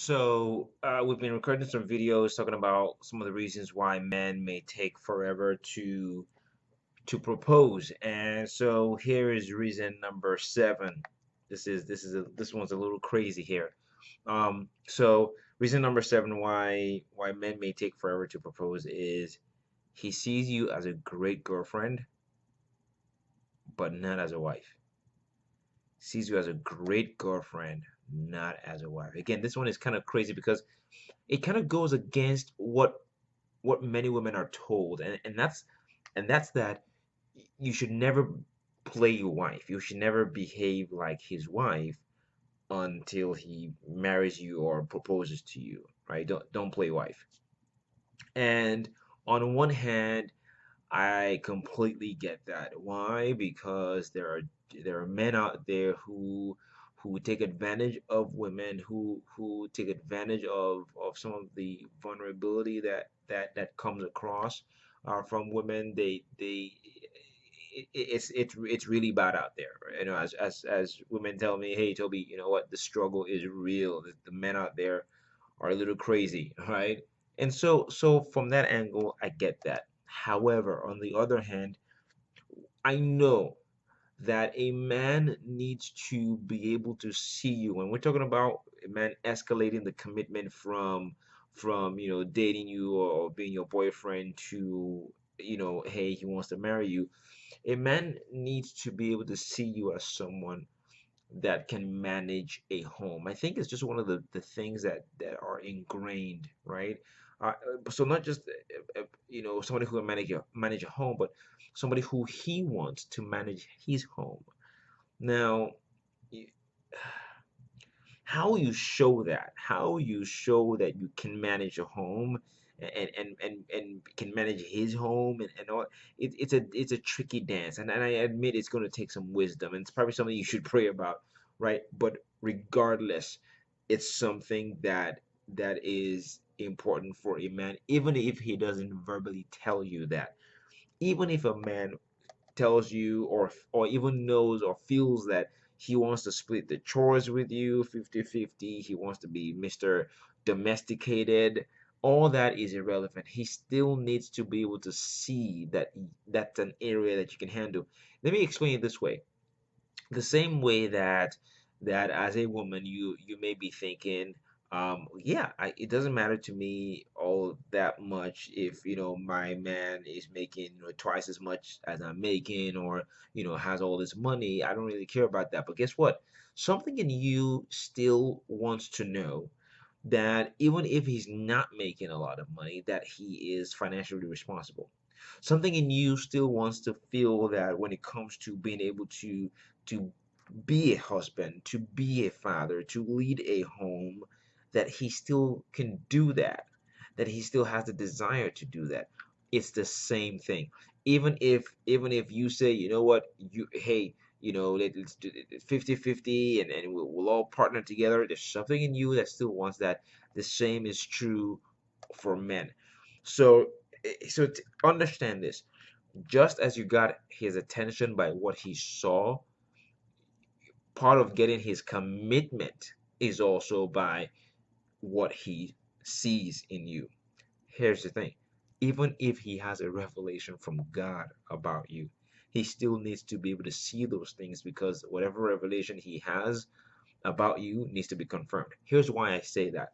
We've been recording some videos talking about some of the reasons why men may take forever to propose, and so here is reason number seven. This one's a little crazy here. Reason number seven why men may take forever to propose is he sees you as a great girlfriend, but not as a wife. Sees you as a great girlfriend, not as a wife. Again, this one is kind of crazy because it kind of goes against what many women are told, and that's that you should never play your wife. You should never behave like his wife until he marries you or proposes to you, right? Don't play wife. And on one hand, I completely get that. Why? Because there are men out there who take advantage of women, who take advantage of some of the vulnerability that comes across from women. It's really bad out there. As women tell me, hey Toby, you know what? The struggle is real. The men out there are a little crazy, right? And so from that angle, I get that. However, on the other hand, I know that a man needs to be able to see you. When we're talking about a man escalating the commitment from dating you or being your boyfriend to hey, he wants to marry you. A man needs to be able to see you as someone that can manage a home. I think it's just one of the things that are ingrained, right? So not just somebody who can manage a home, but somebody who he wants to manage his home. Now, y- how you show that you can manage a home and can manage his home and all it's a tricky dance, and I admit it's going to take some wisdom, and it's probably something you should pray about, right? But regardless, it's something that is important for a man, even if he doesn't verbally tell you that. Even if a man tells you or even knows or feels that he wants to split the chores with you 50-50, he wants to be Mr. Domesticated, all that is irrelevant. He still needs to be able to see that that's an area that you can handle. Let me explain it this way. The same way that as a woman you may be thinking, yeah, it doesn't matter to me all that much if my man is making twice as much as I'm making, or has all this money. I don't really care about that. But guess what? Something in you still wants to know that even if he's not making a lot of money, that he is financially responsible. Something in you still wants to feel that when it comes to being able to be a husband, to be a father, to lead a home, that he still can do that he still has the desire to do that. It's the same thing. Even if you say, you know what, hey, let's do it 50-50, and we'll all partner together. There's something in you that still wants that. The same is true for men. So understand this. Just as you got his attention by what he saw, part of getting his commitment is also by what he sees in you. Here's the thing. Even if he has a revelation from God about you, he still needs to be able to see those things, because whatever revelation he has about you needs to be confirmed. Here's why I say that.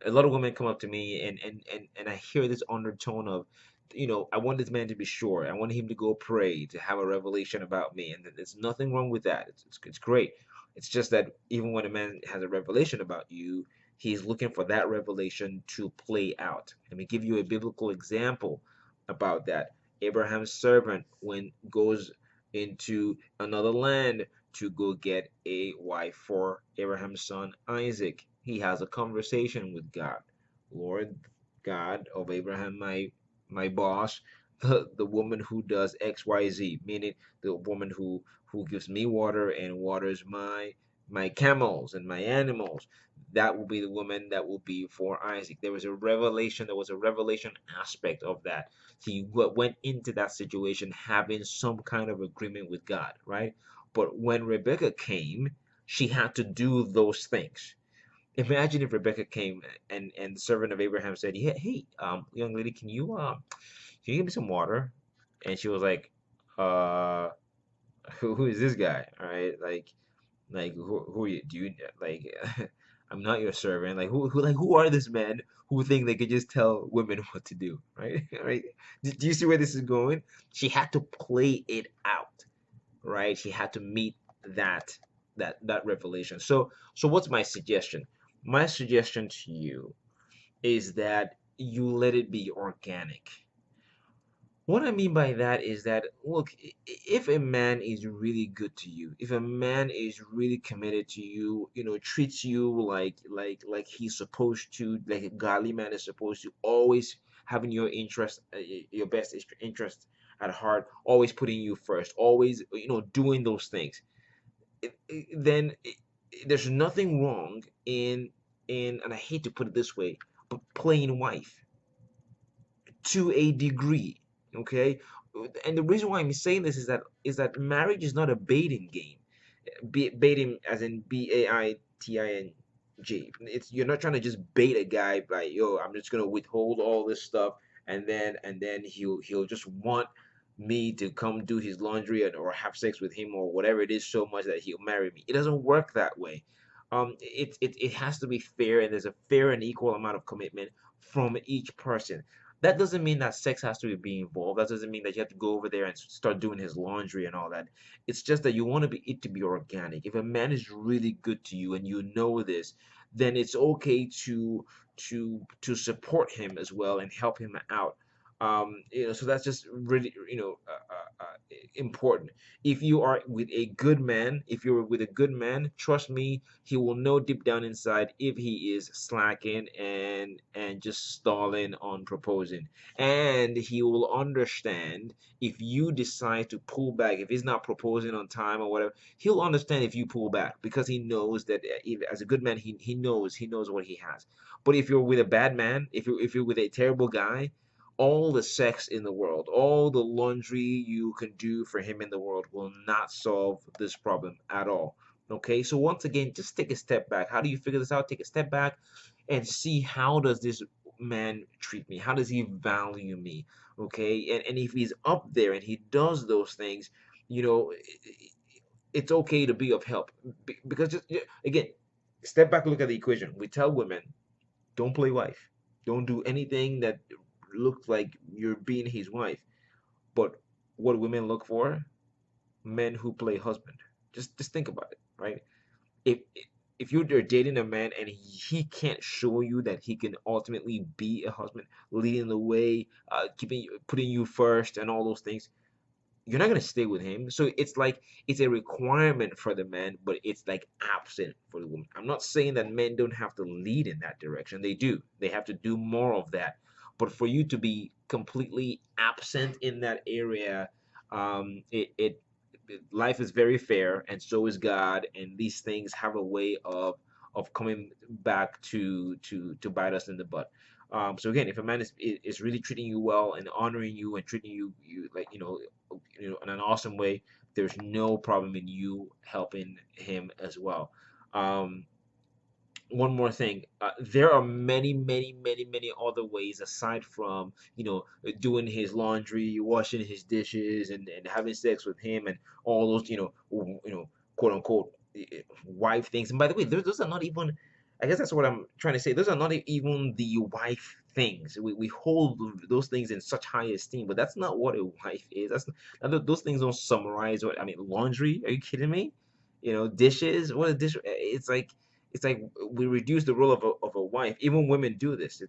A lot of women come up to me, and I hear this undertone of, I want this man to be sure. I want him to go pray to have a revelation about me, and there's nothing wrong with that. It's great. It's just that even when a man has a revelation about you, he's looking for that revelation to play out. Let me give you a biblical example about that. Abraham's servant, when goes into another land to go get a wife for Abraham's son Isaac, he has a conversation with God. Lord God of Abraham, my boss, the woman who does XYZ, meaning the woman who gives me water and waters my camels and my animals. That will be the woman that will be for Isaac. There was a revelation aspect of that. He went into that situation having some kind of agreement with God, right? But when Rebecca came, she had to do those things. Imagine if Rebecca came and the servant of Abraham said, "Yeah, hey, young lady, can you give me some water?" And she was uh, who is this guy? All right, like who are you? Do you like? I'm not your servant. Like who are these men who think they could just tell women what to do? Right, right. Do you see where this is going? She had to play it out, right? She had to meet that that revelation. So what's my suggestion? My suggestion to you is that you let it be organic. What I mean by that is that, look, if a man is really good to you, if a man is really committed to you, treats you like he's supposed to, like a godly man is supposed to, always having your interest, your best interest at heart, always putting you first, always, doing those things, then there's nothing wrong in, and I hate to put it this way, but playing wife to a degree. Okay, and the reason why I'm saying this is that marriage is not a baiting game. Baiting as in BAITING. It's, you're not trying to just bait a guy by, yo, I'm just gonna withhold all this stuff, and then he'll just want me to come do his laundry or have sex with him or whatever it is so much that he'll marry me. It doesn't work that way. It has to be fair, and there's a fair and equal amount of commitment from each person. That doesn't mean that sex has to be involved. That doesn't mean that you have to go over there and start doing his laundry and all that. It's just that you want it to be organic. If a man is really good to you and you know this, then it's okay to support him as well and help him out. So that's just really, important. If you are with a good man, if you're with a good man, trust me, he will know deep down inside if he is slacking and just stalling on proposing, and he will understand if you decide to pull back, if he's not proposing on time or whatever. He'll understand if you pull back because he knows that, if, as a good man, he knows what he has. But if you're with a bad man, if you're with a terrible guy, all the sex in the world, all the laundry you can do for him in the world will not solve this problem at all. Okay, so once again, just take a step back. How do you figure this out? Take a step back and see, how does this man treat me? How does he value me? Okay, and if he's up there and he does those things, you know, it's okay to be of help. Because just, yeah, again, step back, look at the equation. We tell women, don't play wife, don't do anything that looks like you're being his wife. But what women look for? Men who play husband. Just think about it, right? If you're dating a man and he can't show you that he can ultimately be a husband, leading the way, putting you first, and all those things, you're not gonna stay with him. So it's like it's a requirement for the man, but it's like absent for the woman. I'm not saying that men don't have to lead in that direction. They do. They have to do more of that. But for you to be completely absent in that area, life is very fair, and so is God, and these things have a way of coming back to bite us in the butt. So again, if a man is really treating you well and honoring you and treating you like, in an awesome way, there's no problem in you helping him as well. Um, One more thing, there are many, many, many, many other ways aside from, doing his laundry, washing his dishes, and having sex with him, and all those, quote unquote, wife things. And by the way, those are not even, I guess that's what I'm trying to say, those are not even the wife things. We hold those things in such high esteem, but that's not what a wife is. Those things don't summarize what I mean. Laundry, are you kidding me? Dishes, what a dish, it's like we reduce the role of a wife. Even women do this.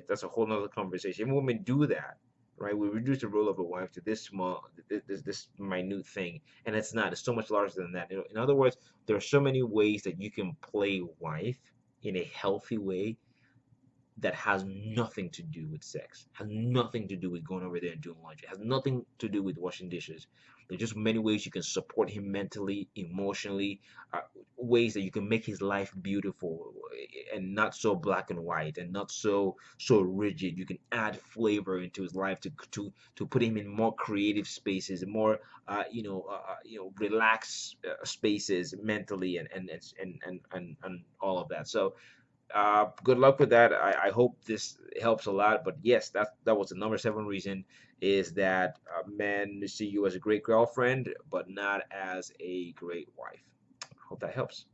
That's a whole nother conversation. Even women do that, right? We reduce the role of a wife to this small, this minute thing, and it's not. It's so much larger than that. In other words, there are so many ways that you can play wife in a healthy way that has nothing to do with sex, has nothing to do with going over there and doing laundry, has nothing to do with washing dishes. There's just many ways you can support him mentally, emotionally, uh, ways that you can make his life beautiful, and not so black and white, and not so rigid. You can add flavor into his life to put him in more creative spaces, more relaxed spaces mentally, and all of that. So Good luck with that. I hope this helps a lot. But yes, that was the number seven reason, is that men see you as a great girlfriend, but not as a great wife. Hope that helps.